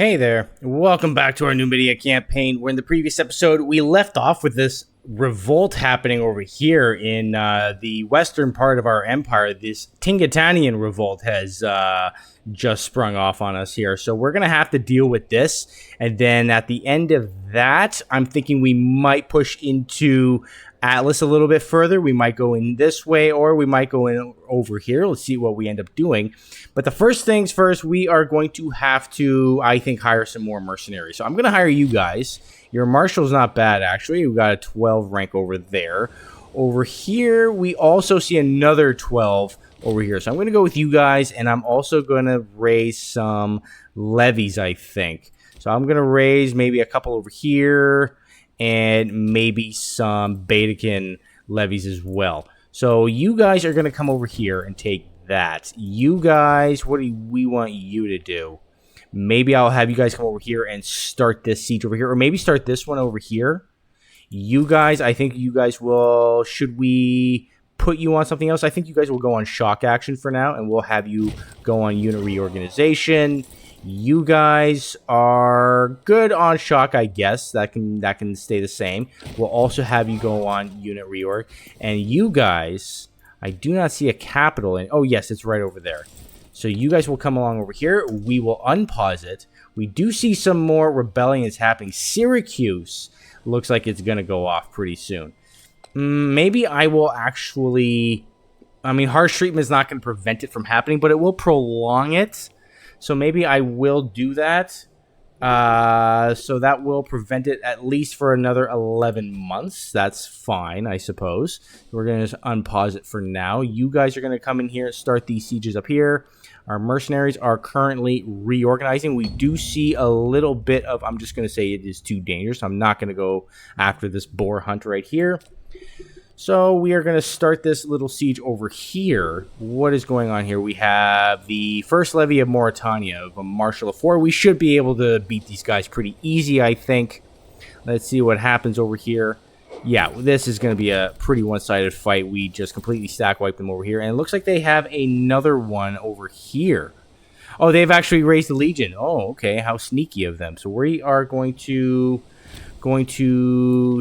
Hey there, welcome back to our Numidia campaign, where in the previous episode we left off with this revolt happening over here in the western part of our empire. This Tingatanian revolt has just sprung off on us here, so we're going to have to deal with this, and then at the end of that, I'm thinking we might push into Atlas a little bit further. We might go in this way, or we might go in over here. Let's see what we end up doing. But the first things first, we are going to have to, I think, hire some more mercenaries. So I'm going to hire you guys. Your marshal's not bad, actually. We've got a 12 rank over there. Over here, we also see another 12 over here. So I'm going to go with you guys, and I'm also going to raise some levies, I think. So I'm going to raise maybe a couple over here, and maybe some Baedekin levies as well. So you guys are going to come over here and take that. You guys, what do we want you to do? Maybe I'll have you guys come over here and start this siege over here, or maybe start this one over here. You guys, I think you guys will, should we put you on something else? I think you guys will go on shock action for now, and we'll have you go on unit reorganization. You guys are good on shock, I guess. That can stay the same. We'll also have you go on unit reorg. And you guys, I do not see a capital in. Oh, yes, it's right over there. So you guys will come along over here. We will unpause it. We do see some more rebellions happening. Syracuse looks like it's going to go off pretty soon. Maybe I will actually... I mean, harsh treatment is not going to prevent it from happening, but it will prolong it. So maybe I will do that. So that will prevent it at least for another 11 months. That's fine, I suppose. We're going to just unpause it for now. You guys are going to come in here and start these sieges up here. Our mercenaries are currently reorganizing. We do see a little bit of... I'm just going to say it is too dangerous. I'm not going to go after this boar hunt right here. So we are going to start this little siege over here. What is going on here? We have the first levy of Mauritania of a Marshal of 4. We should be able to beat these guys pretty easy, I think. Let's see what happens over here. Yeah, this is going to be a pretty one-sided fight. We just completely stack wipe them over here. And it looks like they have another one over here. Oh, they've actually raised the Legion. Oh, okay. How sneaky of them. So we are going to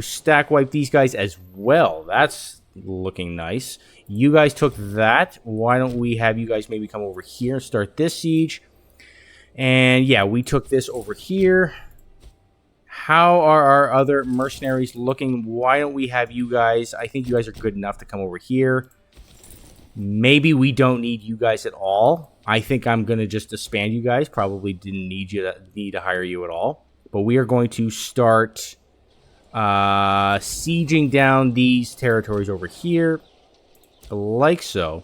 stack wipe these guys as well. That's looking nice. You guys took that. Why don't we have you guys maybe come over here and start this siege? And yeah, we took this over here. How are our other mercenaries looking? Why don't we have you guys... I think you guys are good enough to come over here. Maybe we don't need you guys at all. I think I'm going to just disband you guys. Probably didn't need to hire you at all. But we are going to start sieging down these territories over here, like so.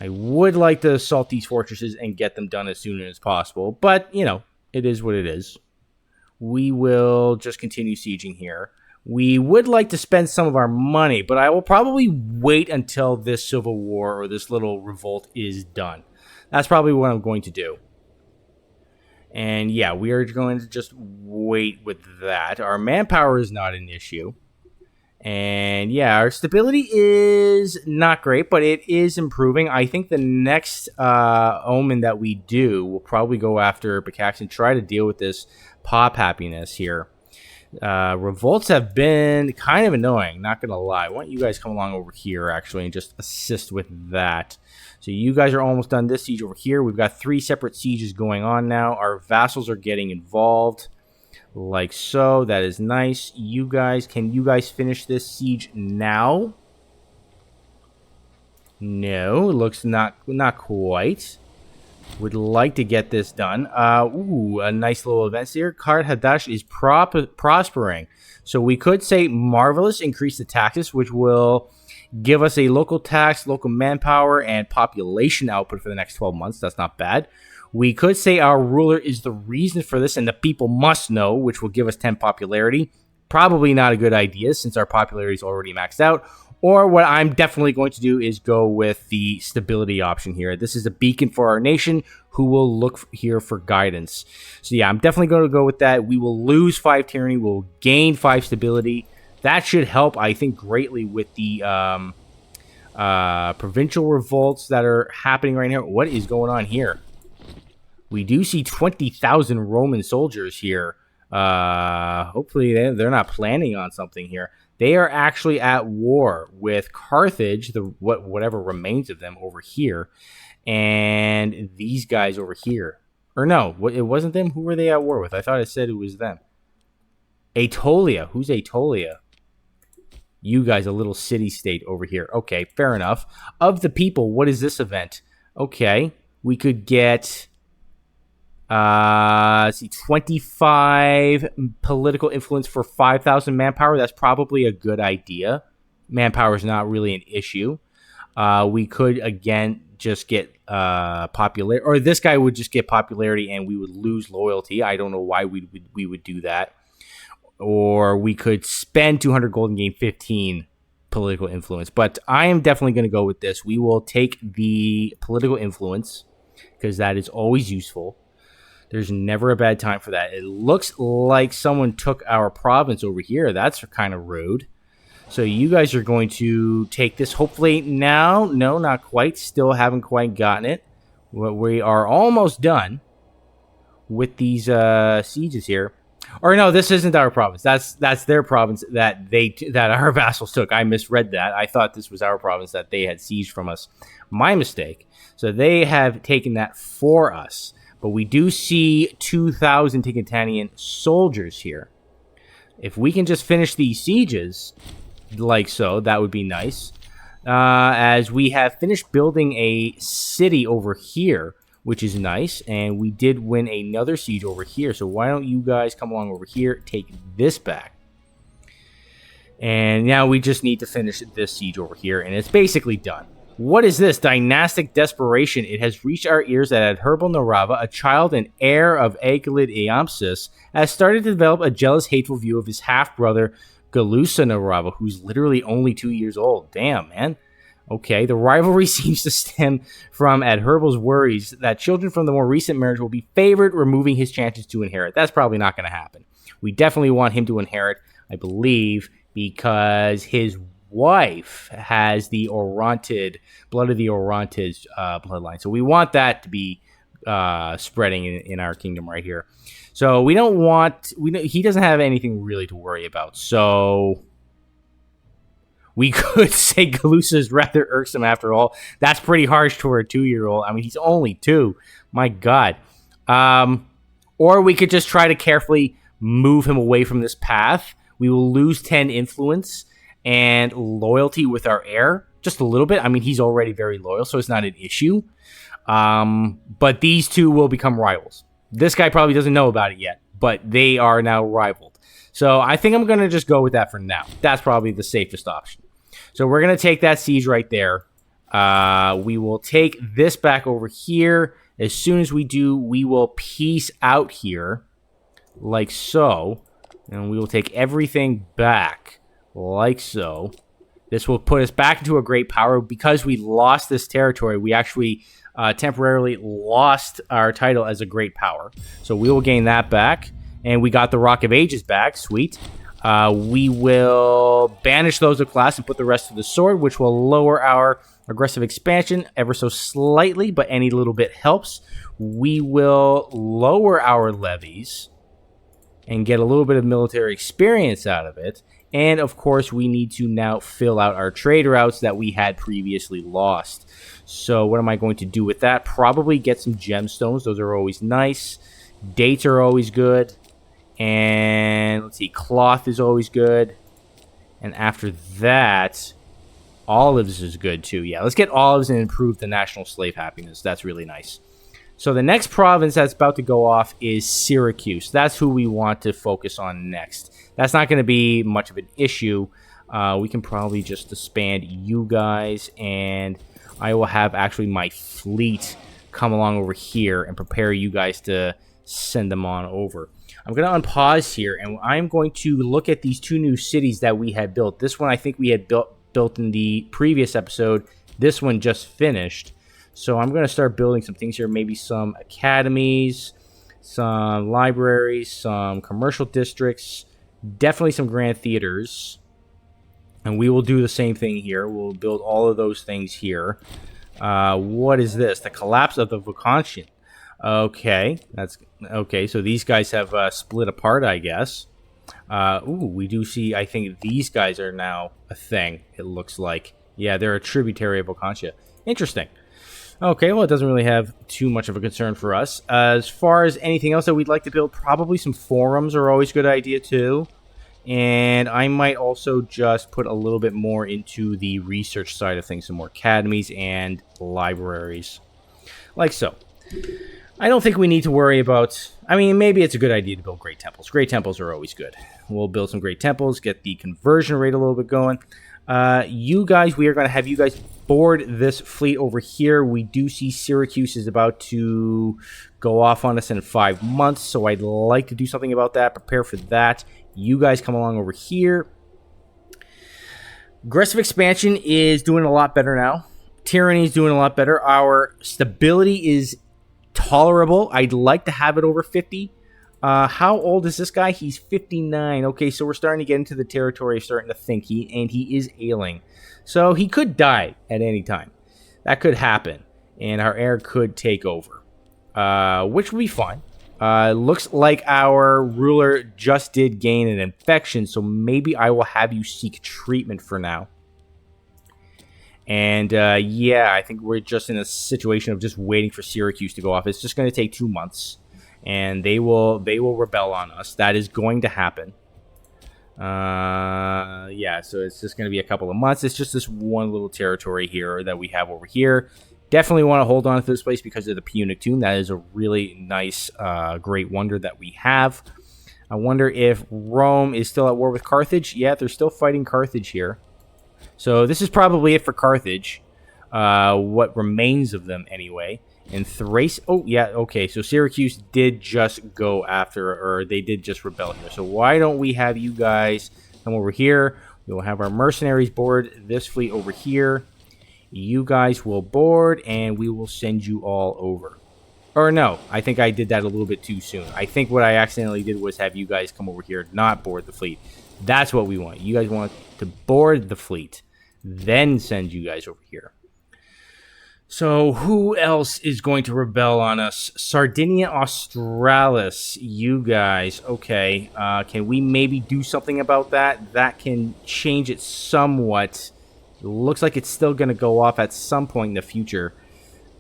I would like to assault these fortresses and get them done as soon as possible, but, you know, it is what it is. We will just continue sieging here. We would like to spend some of our money, but I will probably wait until this civil war or this little revolt is done. That's probably what I'm going to do. And yeah, we are going to just wait with that. Our manpower is not an issue. And yeah, our stability is not great, but it is improving. I think the next omen that we do will probably go after Bakax and try to deal with this pop happiness here. Revolts have been kind of annoying, not going to lie. Why don't you guys come along over here, actually, and just assist with that. So you guys are almost done this siege over here. We've got 3 separate sieges going on now. Our vassals are getting involved, like so. That is nice. You guys, can you guys finish this siege now? No, it looks not quite. Would like to get this done. Ooh, a nice little event here. Kart Hadash is prospering. So we could say marvelous, increase the taxes, which will give us a local tax, local manpower, and population output for the next 12 months. That's not bad. We could say our ruler is the reason for this, and the people must know, which will give us 10 popularity. Probably not a good idea, since our popularity is already maxed out. Or what I'm definitely going to do is go with the stability option here. This is a beacon for our nation who will look here for guidance. So yeah, I'm definitely going to go with that. We will lose 5 tyranny. We'll gain 5 stability. That should help, I think, greatly with the provincial revolts that are happening right now. What is going on here? We do see 20,000 Roman soldiers here. Hopefully they're not planning on something here. They are actually at war with Carthage, whatever remains of them over here, and these guys over here. Or no, it wasn't them. Who were they at war with? I thought it said it was them. Aetolia. Who's Aetolia? You guys, a little city-state over here. Okay, fair enough. Of the people, what is this event? Okay, we could get... let's see, 25 political influence for 5,000 manpower. That's probably a good idea. Manpower is not really an issue. We could, again, just get popularity. Or this guy would just get popularity and we would lose loyalty. I don't know why we would do that. Or we could spend 200 gold and gain 15 political influence. But I am definitely going to go with this. We will take the political influence because that is always useful. There's never a bad time for that. It looks like someone took our province over here. That's kind of rude. So you guys are going to take this hopefully now. No, not quite. Still haven't quite gotten it. We are almost done with these sieges here. Or no, this isn't our province. That's their province that our vassals took. I misread that. I thought this was our province that they had sieged from us. My mistake. So they have taken that for us. But we do see 2,000 Tingitanian soldiers here. If we can just finish these sieges, like so, that would be nice. As we have finished building a city over here, which is nice. And we did win another siege over here. So why don't you guys come along over here, take this back. And now we just need to finish this siege over here. And it's basically done. What is this? Dynastic desperation. It has reached our ears that Adherbal Narava, a child and heir of Agilid Eampsis, has started to develop a jealous, hateful view of his half-brother, Galusa Narava, who's literally only 2 years old. Damn, man. Okay, the rivalry seems to stem from Adherbal's worries that children from the more recent marriage will be favored, removing his chances to inherit. That's probably not going to happen. We definitely want him to inherit, I believe, because his wife has the Orontid, blood of the Orontid bloodline. So we want that to be spreading in our kingdom right here. So we don't want... he doesn't have anything really to worry about. So... we could say Galusa is rather irksome after all. That's pretty harsh to a 2-year-old. I mean, he's only 2. My God. Or we could just try to carefully move him away from this path. We will lose 10 influence and loyalty with our heir. Just a little bit. I mean, he's already very loyal, so it's not an issue. But these two will become rivals. This guy probably doesn't know about it yet, but they are now rivaled. So I think I'm going to just go with that for now. That's probably the safest option. So we're going to take that siege right there. We will take this back over here. As soon as we do, we will peace out here, like so. And we will take everything back, like so. This will put us back into a great power. Because we lost this territory, we actually temporarily lost our title as a great power. So we will gain that back. And we got the Rock of Ages back. Sweet. We will banish those of class and put the rest to the sword, which will lower our aggressive expansion ever so slightly, but any little bit helps. We will lower our levies and get a little bit of military experience out of it. And, of course, we need to now fill out our trade routes that we had previously lost. So what am I going to do with that? Probably get some gemstones. Those are always nice. Dates are always good. And let's see, cloth is always good. And after that, olives is good too. Yeah, let's get olives and improve the national slave happiness. That's really nice. So the next province that's about to go off is Syracuse. That's who we want to focus on next. That's not going to be much of an issue. We can probably just disband you guys. And I will have actually my fleet come along over here and prepare you guys to send them on over. I'm going to unpause here, and I'm going to look at these 2 new cities that we had built. This one I think we had built in the previous episode. This one just finished. So I'm going to start building some things here, maybe some academies, some libraries, some commercial districts, definitely some grand theaters. And we will do the same thing here. We'll build all of those things here. What is this? The collapse of the Vocantian. Okay, that's okay. So these guys have split apart, I guess. We do see. I think these guys are now a thing. It looks like. Yeah, they're a tributary of Ocontia. Interesting. Okay, well, it doesn't really have too much of a concern for us. As far as anything else that we'd like to build, probably some forums are always a good idea too. And I might also just put a little bit more into the research side of things, some more academies and libraries, like so. I don't think we need to worry about... I mean, maybe it's a good idea to build great temples. Great temples are always good. We'll build some great temples, get the conversion rate a little bit going. You guys, we are going to have you guys board this fleet over here. We do see Syracuse is about to go off on us in 5 months, so I'd like to do something about that. Prepare for that. You guys come along over here. Aggressive expansion is doing a lot better now. Tyranny is doing a lot better. Our stability is tolerable. I'd like to have it over 50. How old is this guy? He's 59. Okay, so we're starting to get into the territory of starting to think. He is ailing. So he could die at any time. That could happen. And our heir could take over. Which would be fine. Looks like our ruler just did gain an infection, so maybe I will have you seek treatment for now. And, yeah, I think we're just in a situation of just waiting for Syracuse to go off. It's just going to take 2 months, and they will rebel on us. That is going to happen. Yeah, so it's just going to be a couple of months. It's just this one little territory here that we have over here. Definitely want to hold on to this place because of the Punic tomb. That is a really nice, great wonder that we have. I wonder if Rome is still at war with Carthage. Yeah, they're still fighting Carthage here. So this is probably it for Carthage. What remains of them, anyway. And Thrace... Oh, yeah, okay. So Syracuse did just go after... Or they did just rebel here. So why don't we have you guys come over here? We'll have our mercenaries board this fleet over here. You guys will board, and we will send you all over. Or no, I think I did that a little bit too soon. I think what I accidentally did was have you guys come over here, not board the fleet. That's what we want. You guys want to board the fleet, then send you guys over here. So who else is going to rebel on us? Sardinia Australis, you guys. Okay, can we maybe do something about that? That can change it somewhat. It looks like it's still going to go off at some point in the future.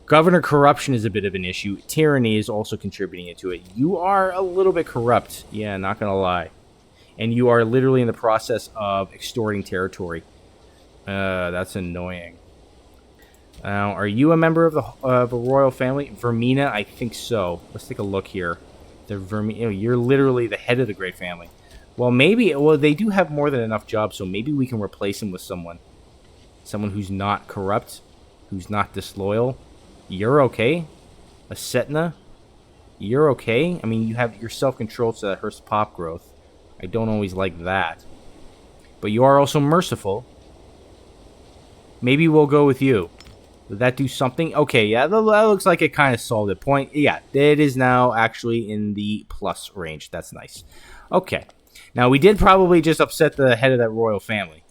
Governor corruption is a bit of an issue. Tyranny is also contributing into it. You are a little bit corrupt. Yeah, not going to lie. And you are literally in the process of extorting territory. That's annoying. Now, are you a member of a royal family? Vermina? I think so. Let's take a look here. You're literally the head of the great family. Well, maybe... Well, they do have more than enough jobs, so maybe we can replace them with someone. Someone who's not corrupt, who's not disloyal. You're okay. A Setna, you're okay. I mean, you're self-controlled, so that hurts pop growth. I don't always like that. But you are also merciful. Maybe we'll go with you. Did that do something? Okay, yeah, that looks like it kind of solved it. Point. Yeah, it is now actually in the plus range. That's nice. Okay. Now, we did probably just upset the head of that royal family.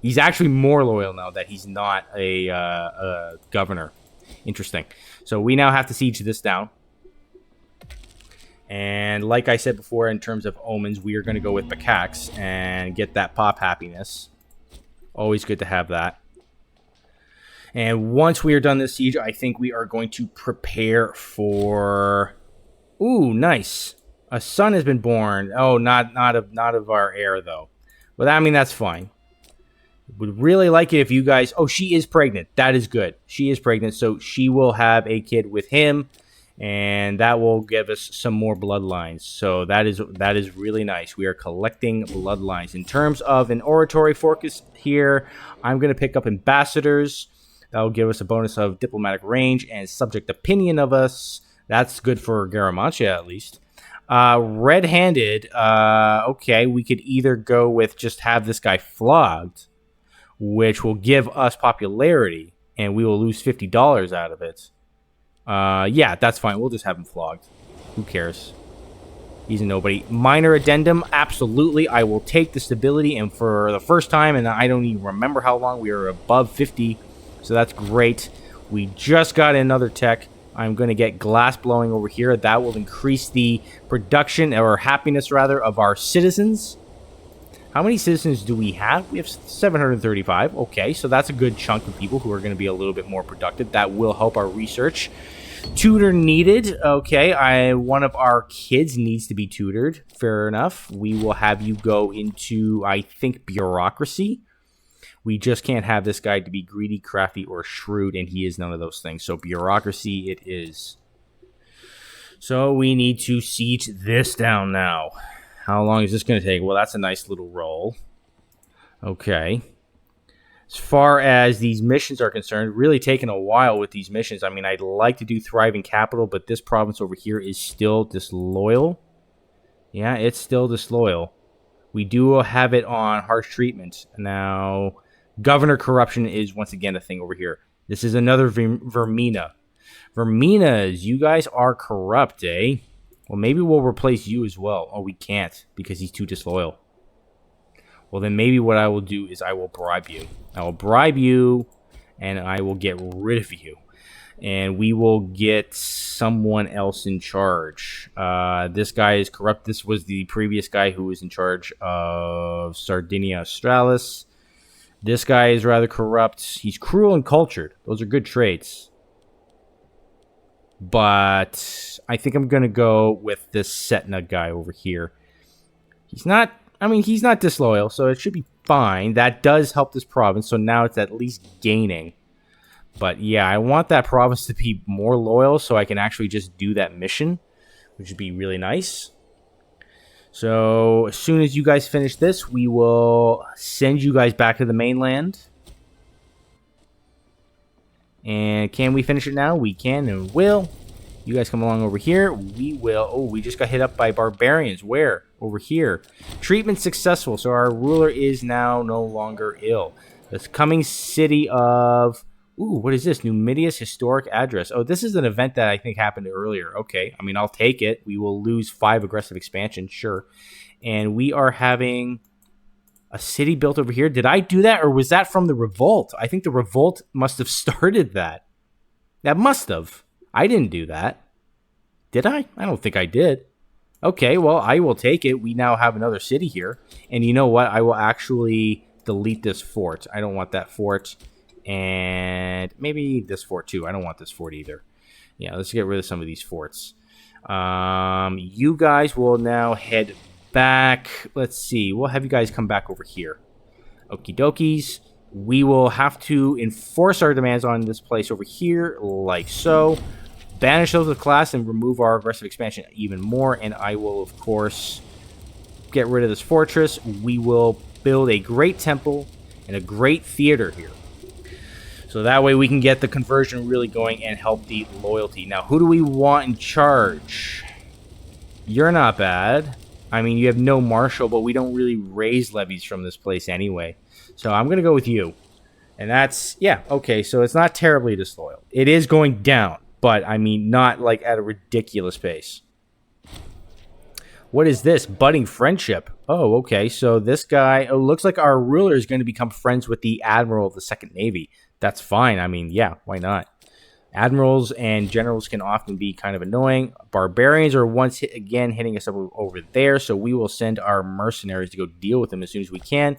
He's actually more loyal now that he's not a governor. Interesting. So we now have to siege this down. And like I said before, in terms of omens, we are going to go with Bakax and get that pop happiness. Always good to have that. And once we are done this siege, I think we are going to prepare for... Ooh, nice. A son has been born. Oh, not of our heir, though. But I mean, that's fine. Would really like it if you guys... Oh, she is pregnant. That is good. She is pregnant, so she will have a kid with him, and that will give us some more bloodlines. So that is really nice. We are collecting bloodlines. In terms of an oratory focus here, I'm going to pick up ambassadors. That will give us a bonus of diplomatic range and subject opinion of us. That's good for Garamantia, at least. Red-handed, okay, we could either go with just have this guy flogged, which will give us popularity, and we will lose $50 out of it. Yeah, that's fine. We'll just have him flogged. Who cares? He's a nobody. Minor addendum, absolutely. I will take the stability, and for the first time, and I don't even remember how long, we are above 50, so that's great. We just got another tech. I'm going to get glass blowing over here. That will increase the production, or happiness rather, of our citizens. How many citizens do we have? We have 735. Okay, so that's a good chunk of people who are going to be a little bit more productive. That will help our research. Tutor needed. Okay, one of our kids needs to be tutored. Fair enough. We will have you go into, I think, bureaucracy. We just can't have this guy to be greedy, crafty, or shrewd, and he is none of those things. So bureaucracy it is. So we need to siege this down now. How long is this going to take? Well, that's a nice little roll. Okay. As far as these missions are concerned, really taking a while with these missions. I mean, I'd like to do thriving capital, but this province over here is still disloyal. Yeah, it's still disloyal. We do have it on harsh treatment. Now, governor corruption is once again a thing over here. This is another Vermina. Verminas, you guys are corrupt, eh? Well, maybe we'll replace you as well. Oh, we can't because he's too disloyal. Well, then maybe what I will do is I will bribe you. I will bribe you, and I will get rid of you. And we will get someone else in charge. This guy is corrupt. This was the previous guy who was in charge of Sardinia Australis. This guy is rather corrupt. He's cruel and cultured. Those are good traits. But I think I'm going to go with this Setna guy over here. He's not disloyal, so it should be fine. That does help this province, so now it's at least gaining. But yeah, I want that province to be more loyal so I can actually just do that mission, which would be really nice. So as soon as you guys finish this, we will send you guys back to the mainland. And can we finish it now? We can and will. You guys come along over here. We will. Oh, we just got hit up by barbarians. Where? Over here. Treatment successful. So our ruler is now no longer ill. The coming city of... Ooh, what is this? Numidia's historic address. Oh, this is an event that I think happened earlier. Okay, I mean, I'll take it. We will lose 5 aggressive expansion, sure. And we are having a city built over here. Did I do that, or was that from the revolt? I think the revolt must have started that. That must have. I didn't do that. Did I? I don't think I did. Okay, well, I will take it. We now have another city here. And you know what? I will actually delete this fort. I don't want that fort. And maybe this fort too. I don't want this fort either. Yeah, let's get rid of some of these forts. You guys will now head back. Let's see. We'll have you guys come back over here. Okie dokies. We will have to enforce our demands on this place over here, like so. Banish those with class and remove our aggressive expansion even more. And I will, of course, get rid of this fortress. We will build a great temple and a great theater here. So that way we can get the conversion really going and help the loyalty. Now, who do we want in charge? You're not bad. I mean, you have no marshal, but we don't really raise levies from this place anyway. So I'm going to go with you. And that's, yeah, okay, so it's not terribly disloyal. It is going down, but I mean, not like at a ridiculous pace. What is this? Budding friendship. Oh, okay, so this guy, it looks like our ruler is going to become friends with the admiral of the Second Navy. That's fine. I mean, yeah, why not? Admirals and generals can often be kind of annoying. Barbarians are once again hitting us up over there, so we will send our mercenaries to go deal with them as soon as we can.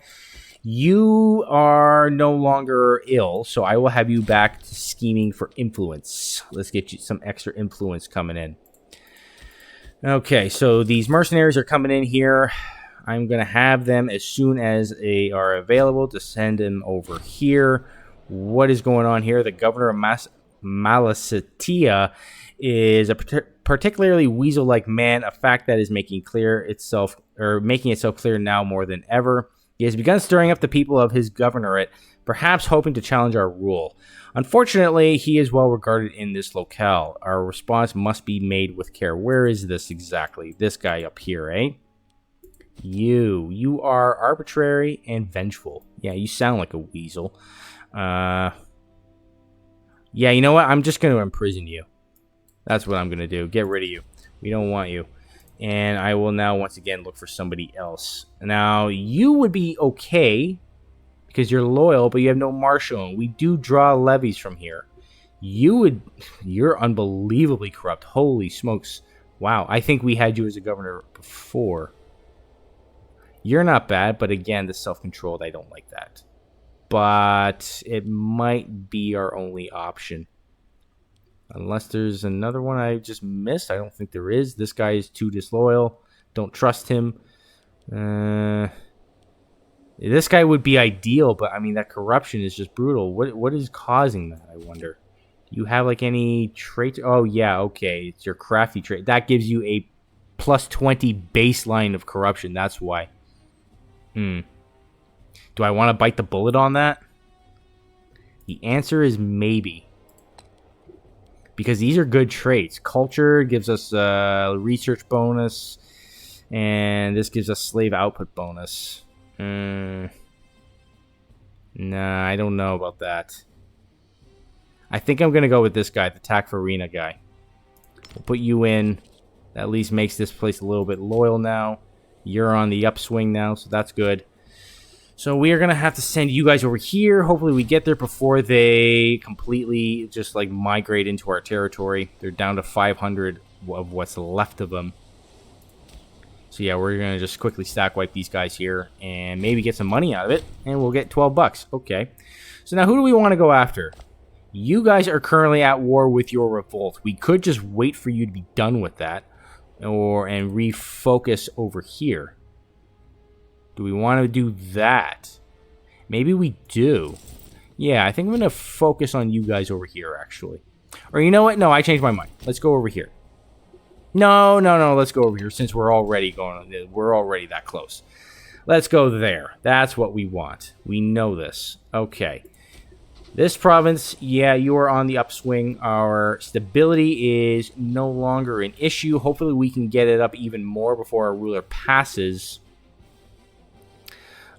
You are no longer ill, so I will have you back to scheming for influence. Let's get you some extra influence coming in. Okay, so these mercenaries are coming in here. I'm going to have them as soon as they are available to send them over here. What is going on here? The governor of Massylia is a particularly weasel-like man, a fact that is making itself clear now more than ever. He has begun stirring up the people of his governorate, perhaps hoping to challenge our rule. Unfortunately, he is well regarded in this locale. Our response must be made with care. Where is this exactly? This guy up here, eh? You are arbitrary and vengeful. Yeah, you sound like a weasel. Yeah, you know what? I'm just going to imprison you. That's what I'm going to do. Get rid of you. We don't want you. And I will now once again look for somebody else. Now, you would be okay because you're loyal, but you have no marshal. We do draw levies from here. You're unbelievably corrupt. Holy smokes. Wow, I think we had you as a governor before. You're not bad, but again, the self-controlled, I don't like that. But it might be our only option. Unless there's another one I just missed. I don't think there is. This guy is too disloyal. Don't trust him. This guy would be ideal, but I mean, that corruption is just brutal. What is causing that, I wonder? Do you have like any traits? Oh, yeah, okay. It's your crafty trait. That gives you a plus 20 baseline of corruption. That's why. Do I want to bite the bullet on that? The answer is maybe. Because these are good traits. Culture gives us a research bonus. And this gives us slave output bonus. Nah, I don't know about that. I think I'm going to go with this guy, the Takfarina guy. We'll put you in. That at least makes this place a little bit loyal now. You're on the upswing now, so that's good. So we are going to have to send you guys over here. Hopefully we get there before they completely just like migrate into our territory. They're down to 500 of what's left of them. So yeah, we're going to just quickly stack wipe these guys here and maybe get some money out of it. And we'll get 12 bucks. Okay. So now who do we want to go after? You guys are currently at war with your revolt. We could just wait for you to be done with that. And refocus over here. Do we want to do that? Maybe we do. Yeah, I think I'm going to focus on you guys over here, actually. Or you know what? No, I changed my mind. Let's go over here. No. Let's go over here since we're already that close. Let's go there. That's what we want. We know this. Okay. This province, yeah, you are on the upswing. Our stability is no longer an issue. Hopefully we can get it up even more before our ruler passes.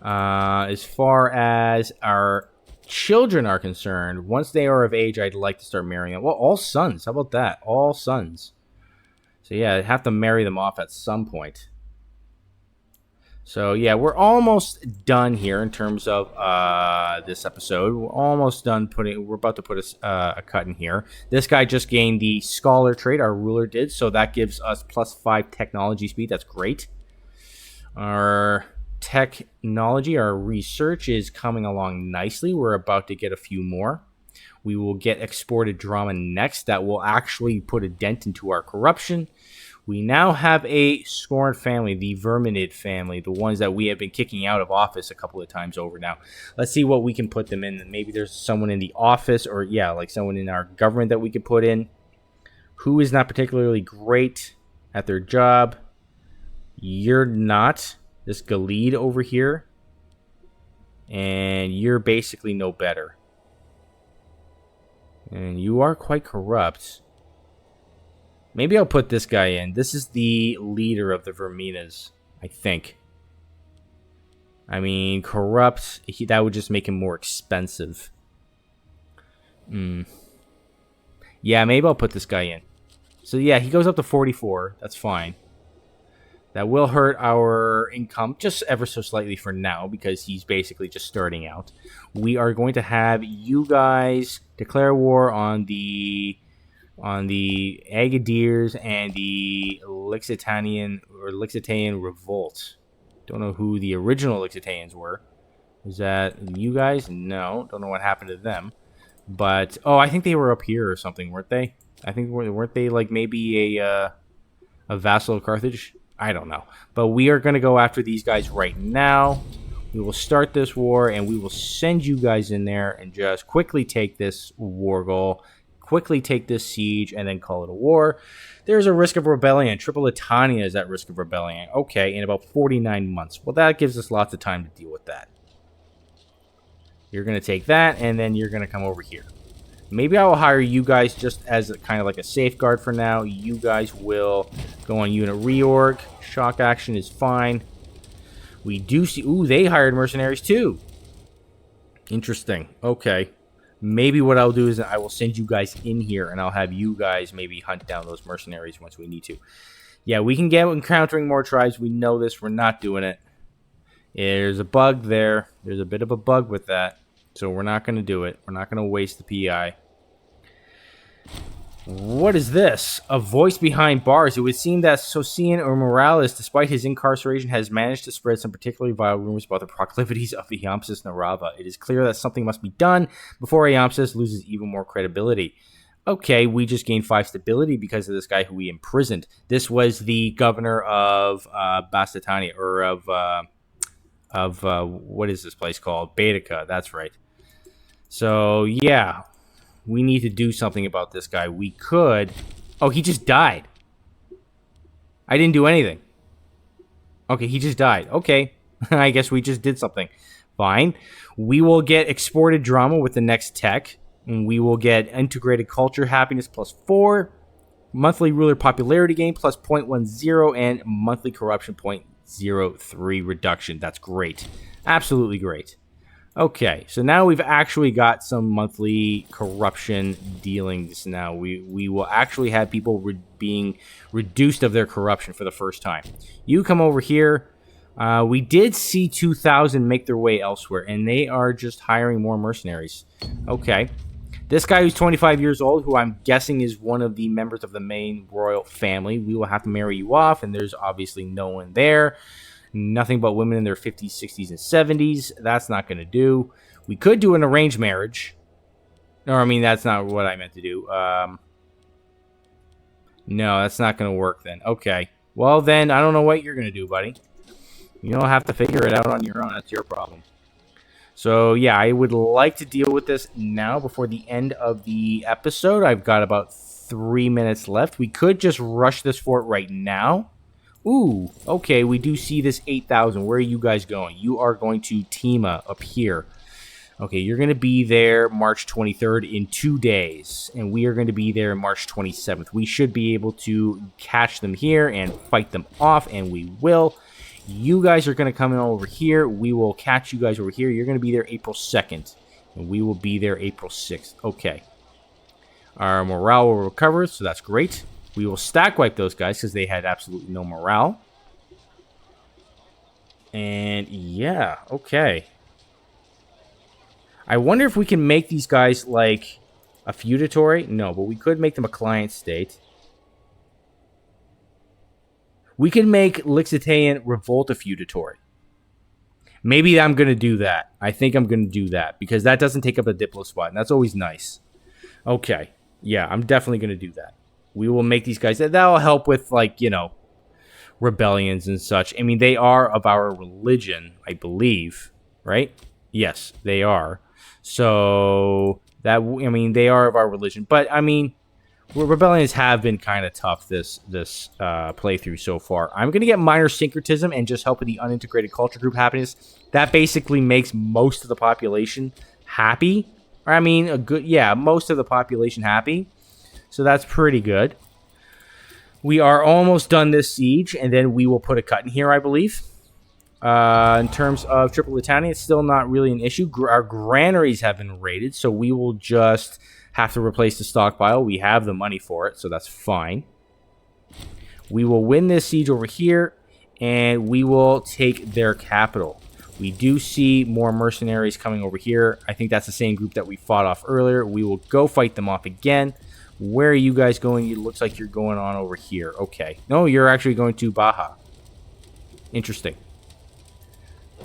As far as our children are concerned, once they are of age, I'd like to start marrying them. Well, all sons. How about that? All sons. So yeah, I'd have to marry them off at some point. So yeah, we're almost done here in terms of this episode. We're almost done we're about to put a cut in here. This guy just gained the scholar trait, our ruler did, so that gives us plus 5 technology speed. That's great. Our technology, our research is coming along nicely. We're about to get a few more. We will get exported drama next. That will actually put a dent into our corruption. We now have a scorned family, the Verminid family, the ones that we have been kicking out of office a couple of times over now. Let's see what we can put them in. Maybe there's someone in the office or, yeah, like someone in our government that we could put in who is not particularly great at their job. You're not. This Galid over here. And you're basically no better. And you are quite corrupt. Maybe I'll put this guy in. This is the leader of the Verminas, I think. I mean, corrupt, that would just make him more expensive. Yeah, maybe I'll put this guy in. So yeah, he goes up to 44. That's fine. That will hurt our income just ever so slightly for now because he's basically just starting out. We are going to have you guys declare war on the Agadir's and the Lixitanian revolt. Don't know who the original Lixitanians were. Is that you guys? No, don't know what happened to them. But oh, I think they were up here or something, weren't they? I think weren't they like maybe a vassal of Carthage? I don't know. But we are going to go after these guys right now. We will start this war and we will send you guys in there and just quickly take this war goal. Quickly take this siege and then call it a war. There's a risk of rebellion. Tripolitania is at risk of rebellion. Okay, in about 49 months. Well, that gives us lots of time to deal with that. You're going to take that, and then you're going to come over here. Maybe I will hire you guys just as kind of like a safeguard for now. You guys will go on unit reorg. Shock action is fine. We do see... Ooh, they hired mercenaries too. Interesting. Okay. Maybe what I'll do is I will send you guys in here and I'll have you guys maybe hunt down those mercenaries once we need to. Yeah, we can get encountering more tribes. We know this. We're not doing it. There's a bug there. There's a bit of a bug with that. So we're not going to do it. We're not going to waste the PI. What is this? A voice behind bars. It would seem that Socian or Morales, despite his incarceration, has managed to spread some particularly vile rumors about the proclivities of the Iamsis Narava. It is clear that something must be done before Iamsis loses even more credibility. Okay, we just gained 5 stability because of this guy who we imprisoned. This was the governor of Bastatania, or of what is this place called? Baetica, that's right. So, yeah. We need to do something about this guy. We could... Oh, he just died. I didn't do anything. Okay, he just died. Okay. I guess we just did something. Fine. We will get exported drama with the next tech. And we will get integrated culture happiness +4. Monthly ruler popularity gain plus 0.10. And monthly corruption 0.03 reduction. That's great. Absolutely great. Okay, so now we've actually got some monthly corruption dealings now. We will actually have people being reduced of their corruption for the first time. You come over here. We did see 2,000 make their way elsewhere, and they are just hiring more mercenaries. Okay. This guy who's 25 years old, who I'm guessing is one of the members of the main royal family, we will have to marry you off, and there's obviously no one there. Nothing but women in their 50s, 60s, and 70s. That's not going to do. We could do an arranged marriage. Or, I mean, that's not what I meant to do. No, that's not going to work then. Okay. Well, then, I don't know what you're going to do, buddy. You'll have to figure it out on your own. That's your problem. So, yeah, I would like to deal with this now before the end of the episode. I've got about 3 minutes left. We could just rush this fort right now. Ooh, okay, we do see this 8,000. Where are you guys going? You are going to Tima up here. Okay, you're going to be there March 23rd in 2 days. And we are going to be there March 27th. We should be able to catch them here and fight them off, and we will. You guys are going to come in over here. We will catch you guys over here. You're going to be there April 2nd. And we will be there April 6th. Okay. Our morale will recover, so that's great. We will stack wipe those guys because they had absolutely no morale. And yeah, okay. I wonder if we can make these guys like a feudatory. No, but we could make them a client state. We can make Lixitean Revolt a feudatory. Maybe I'm going to do that. I think I'm going to do that because that doesn't take up a Diplo spot, and that's always nice. Okay. Yeah, I'm definitely going to do that. We will make these guys. That'll help with, like, you know, rebellions and such. I mean, they are of our religion, I believe, right? Yes, they are. So, that, I mean, they are of our religion. But, I mean, rebellions have been kind of tough this playthrough so far. I'm going to get minor syncretism and just help with the unintegrated culture group happiness. That basically makes most of the population happy. Or, I mean, most of the population happy. So that's pretty good. We are almost done this siege, and then we will put a cut in here, I believe. In terms of Tripolitania, it's still not really an issue. Our granaries have been raided, so we will just have to replace the stockpile. We have the money for it, so that's fine. We will win this siege over here, and we will take their capital. We do see more mercenaries coming over here. I think that's the same group that we fought off earlier. We will go fight them off again. Where are you guys going? It looks like you're going on over here. Okay. No, you're actually going to Baja. Interesting.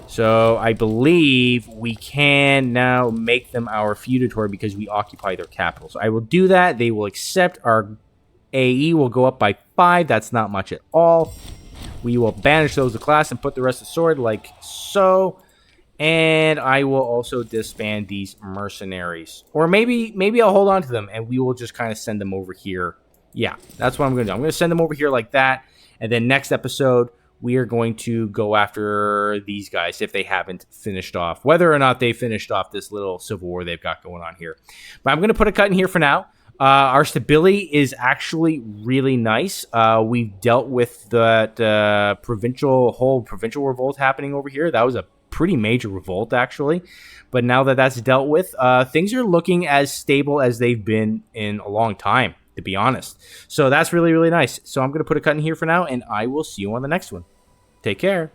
So I believe we can now make them our feudatory because we occupy their capital. So I will do that. They will accept. Our AE will go up by 5. That's not much at all. We will banish those to class and put the rest to sword like so. And I will also disband these mercenaries. Or maybe I'll hold on to them and we will just kind of send them over here. Yeah, that's what I'm going to do. I'm going to send them over here like that. And then next episode, we are going to go after these guys if they haven't finished off. Whether or not they finished off this little civil war they've got going on here. But I'm going to put a cut in here for now. Our stability is actually really nice. We've dealt with that whole provincial revolt happening over here. That was a pretty major revolt, actually. But now that that's dealt with, things are looking as stable as they've been in a long time, to be honest. So that's really, really nice. So I'm going to put a cut in here for now, and I will see you on the next one. Take care.